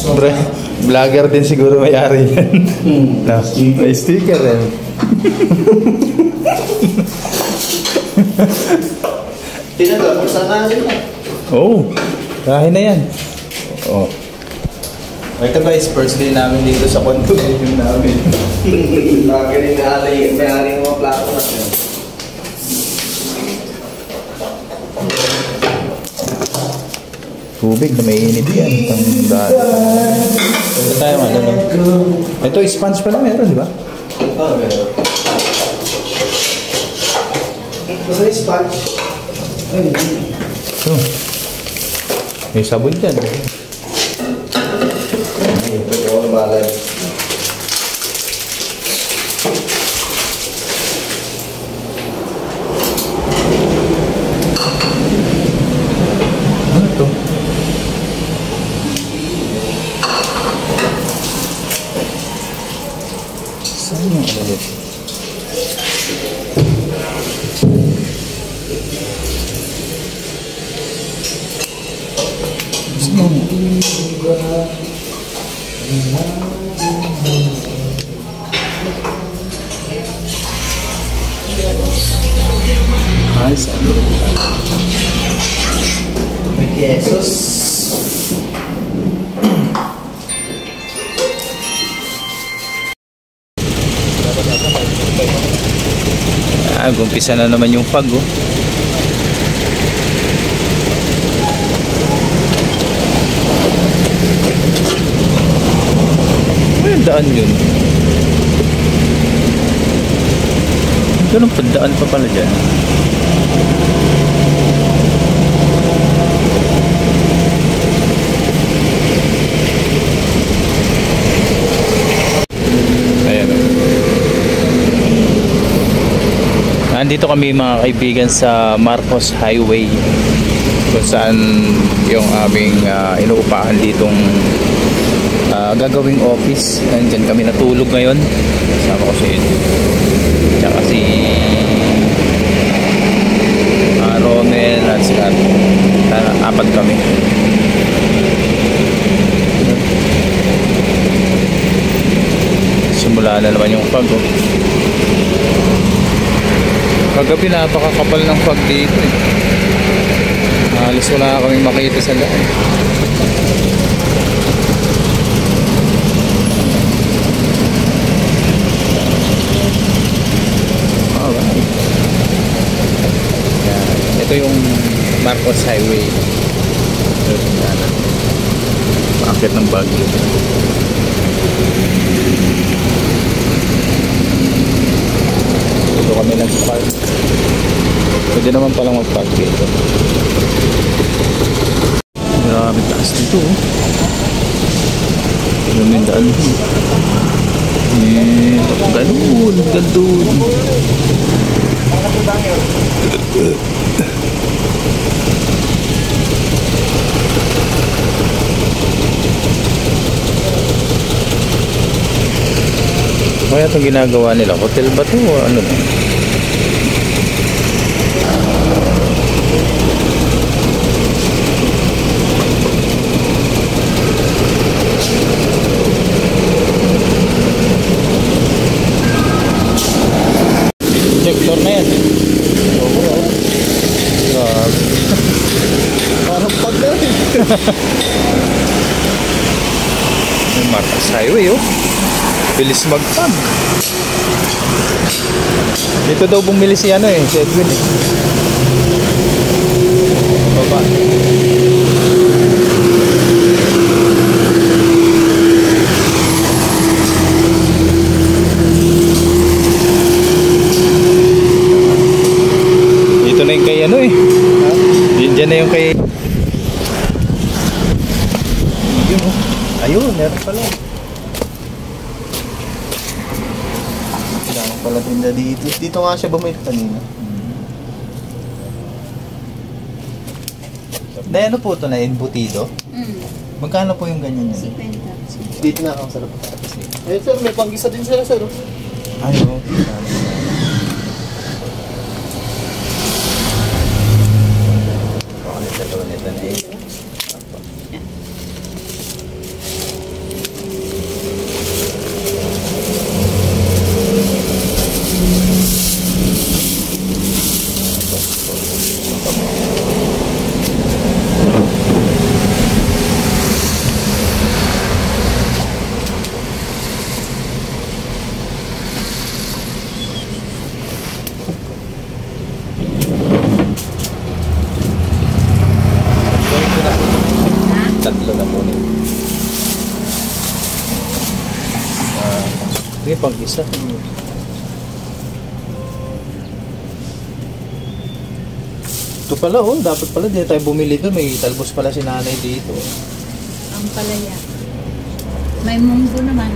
Bro, vlogger din siguro may-ari yan. No, may sticker eh. Tinagap, saan na? Oo, kahin na yan. Oo. Ito guys, first day namin dito sa condominium namin. Magaling may-ari ng mga plato na siya. Tubig na may init yan. Ito tayo ano. Ito, sponge pala meron, di ba? Oo, meron. Ito yung sponge. Ito. May sabon dyan. Ito yung malay. Ano ito? Saan yung ano dito? Ay, saan? May quesos. Gumpisa na naman yung fog, oh. May daan yun. Ganun pa, daan pa pala dyan. Nandito kami mga kaibigan sa Marcos Highway kung saan yung aming inuupahan ditong gagawing office. Nandyan kami natulog ngayon. Kasama ko si tsaka si Romel at si Kat. Apat kami. Simula na naman yung fog, oh. Kagabi napakakapal ng fog dito eh. Halos wala na kaming makita sa daan. Alright. Ito yung Marcos Highway. Paakit ng Baguio. Dito kami nag-park. Pwede naman palang mag-park dito. Grabe taas dito, oh. Lumindaan dito. Ganun, ganun. Kaya itong ginagawa nila, hotel ba ito o ano na? Check na yan. Grabe. Parang pag na rin. Yung Marcos Highway, oh. Bilis mag-pag. Dito daw bumili si ano eh, si Edwin eh. Baba. Dito na yung kay ano eh. Diyan na yung kay... Ayun, meron pala. Pala tinda dito. Dito nga siya bumili kanina. Na ano po ito na embutido? Magkano po yung ganyan yan? 50. Dito na ang sarap. Eh sir, may panggisa din sila sir. Ayun. may pang-isa. Ito pala oh, dapat pala di tayo bumili doon. May talbos pala si nanay dito. Ang palaya. May munggo naman.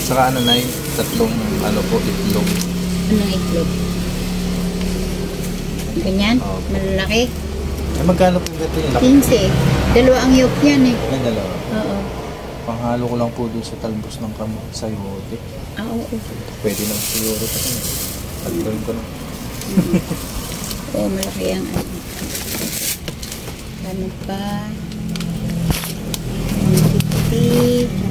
Saka ano na tatlong ano po, itlog. Anong itlog? Ganyan? Oo. Malalaki? Eh, magkano po ito yung laki? 15. Dalawa ang yolk yan eh. Ay, dalawa. Oo. Panghalo ko lang po doon sa talbos ng sayote. Ah, oo. Pwede na siguro ito. Pagtuloy ko na. Oo, malaki ang ano. Ano pa? 150.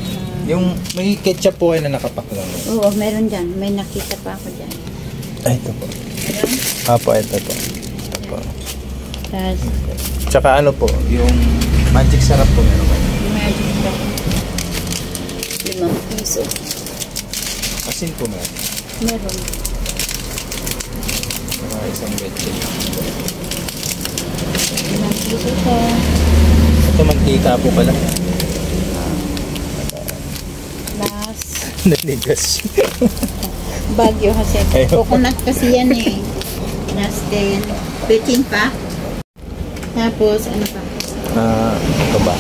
Yung may ketchup po kayo na nakapak lang. Oo, meron dyan. May nakita pa ako dyan. Ay, ito po. Meron? Apo, ito po. Ito po. Tapos, Tsaka ano po, yung magic sarap po meron kayo. magic pa. 5 piso. Asin po meron. Meron. Saka isang betchin. 5 piso pa. Ito mantika po pala. Last. Nanigas. Bagyo kasi. Ayun. Coconut kasi yan eh. Last din. Betching pa. Tapos, ano pa? Ito ba?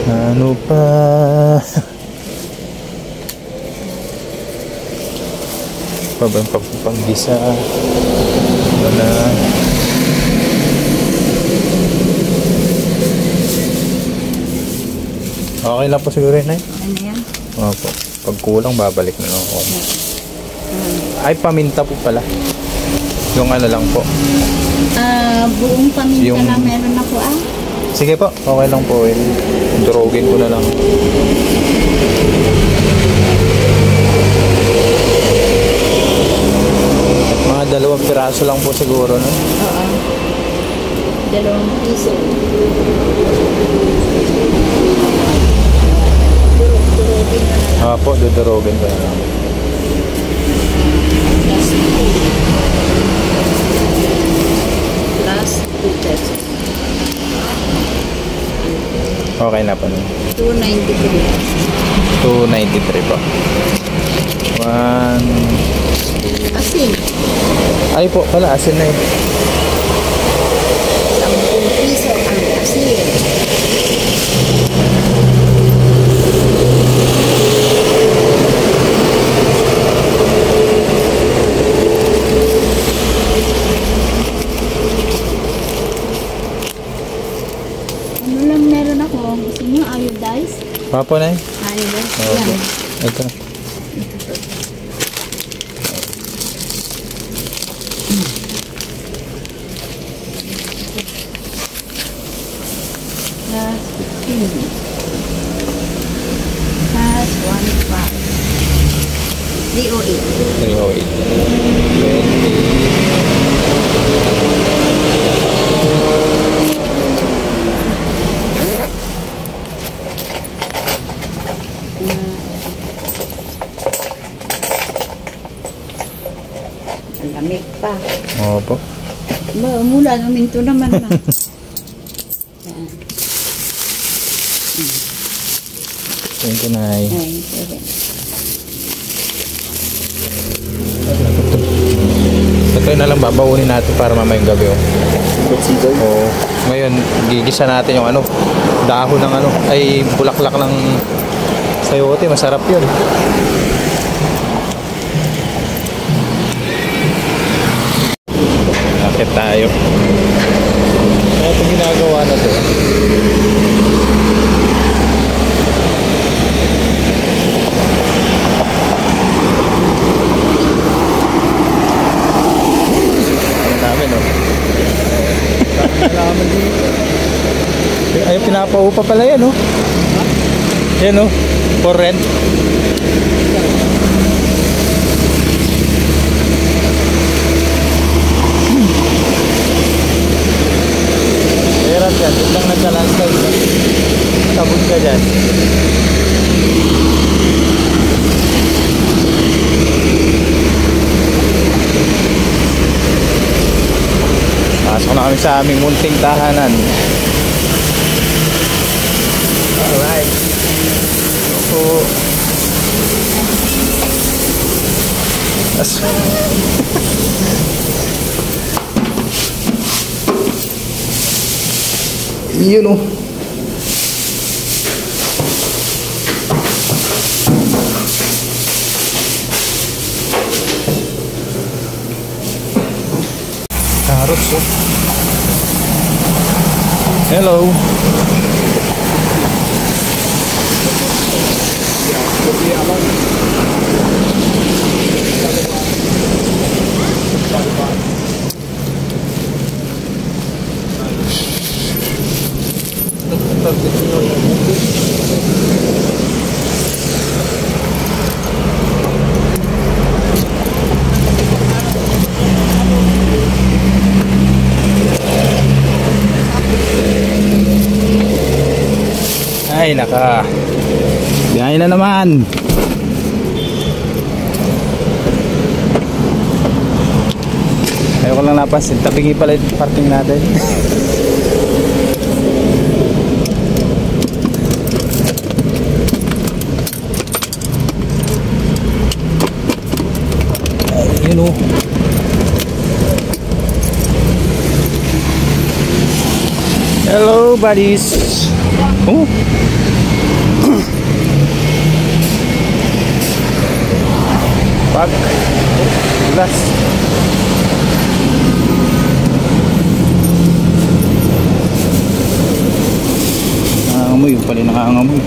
Ano pa? Pabang paggisa. Wala. Okay lang po siguro yun, Nay. Ano yan? Opo. Pag kulang, babalik na lang ako. Hmm. Ay, paminta po pala. Yung ano lang po. Buong paminta Yung- na meron ako Sige po, okay lang po. Durogin ko na lang. Mga 2 piraso lang po siguro, no? Oo. 2 piso. Durog-durogin na lang. Po, dudurogin ko na lang. Plus 2 pesos. Okay na po. 293. 293 po. 1... Asin. Ay po, pala, asin na yun. 10 piso ang asin. Ano lang meron ako? Gusto niyo iodized? Po na yun. Iodized? Okay. Yan. Ito. Plus 15. Plus 1.5. 308. 308. 20. Ang lamig pa. Opo. Mula, luminto naman na. Yan. Thank you, Nay. 9, 7. Ito na lang babaunin natin para mamayang gabi. Oh. Oo. Ngayon, gigisa natin yung ano, dahon ng ano, ay bulaklak ng sayote. Masarap yun. Akit tayo. Kaya ito ginagawa na to. Namin, oh. Namin dito. Ay, pinapaupa pala yan, oh. Yan, oh. For rent. Hirap yan. Ito lang nagka-landslide. Tabog ka dyan. Pasok na kami sa aming munting tahanan. Alright. So, yun o. Carrots o. Hello. Ay naka biyahe na naman. Ayoko lang napansin, tabingi pala yung parking natin. Ayun o. Hello buddies. Oh. Pag glass. Nangangamoy, yung pala nangangamoy.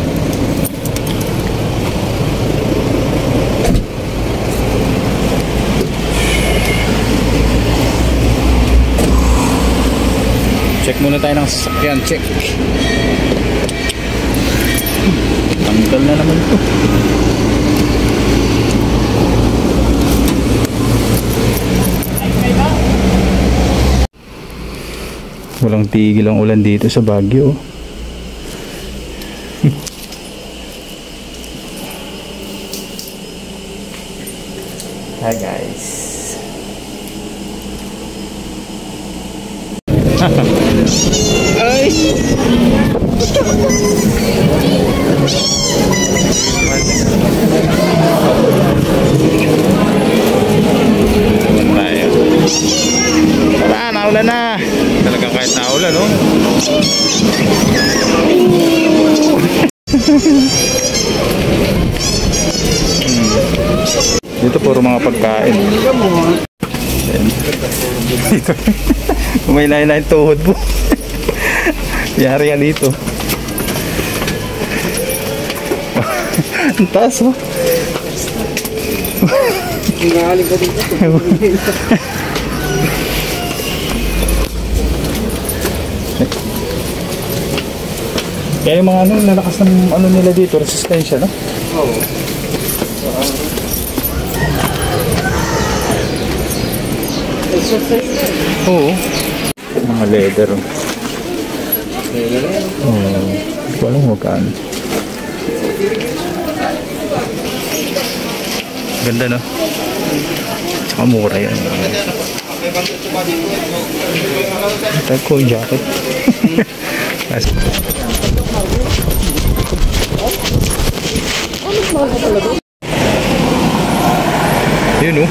Check muna tayo ng sasakyan, check. Tanggal na naman ito. Walang tigil ang ulan dito sa Baguio. Hi guys. Ay. Tara, naulan na. Talagang kahit naulan, no? Dito puro mga pagkain. Dito. Kumain-lain tuhod po. Yari yan dito. Ang taas, oh. Ngaling ka dito. Kaya yung mga lalakas ng nila dito, resistensya, no? Oo. Oo. Mga leather. Oo. Walang magkaan. Ganda, no? Tsaka mura yan. Ito ko yung jacket. Yun, no?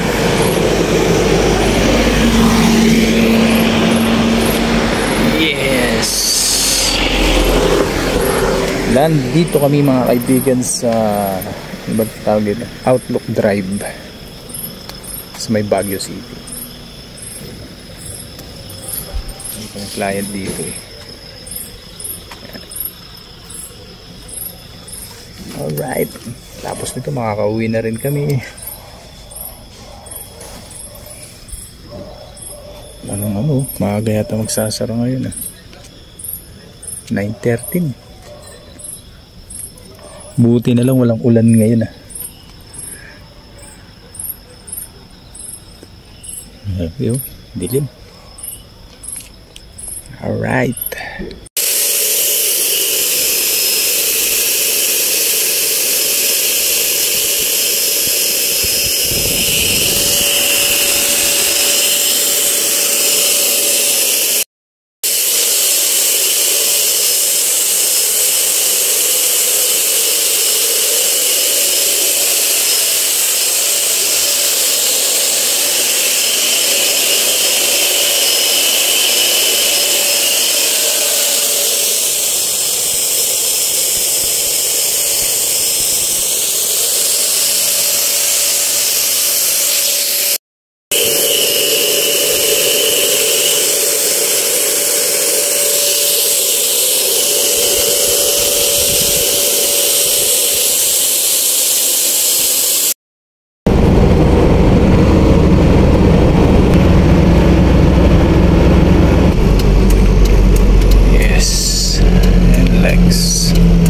Yes. Nandito kami mga kaibigan sa ibang tawag dito, Outlook Drive sa may Baguio City. May client dito eh. Alright. Tapos nito makakauwi na rin kami. Maaga yata magsasara ngayon, 9:13. Buti na lang walang ulan ngayon, dilim. Alright. Marcos.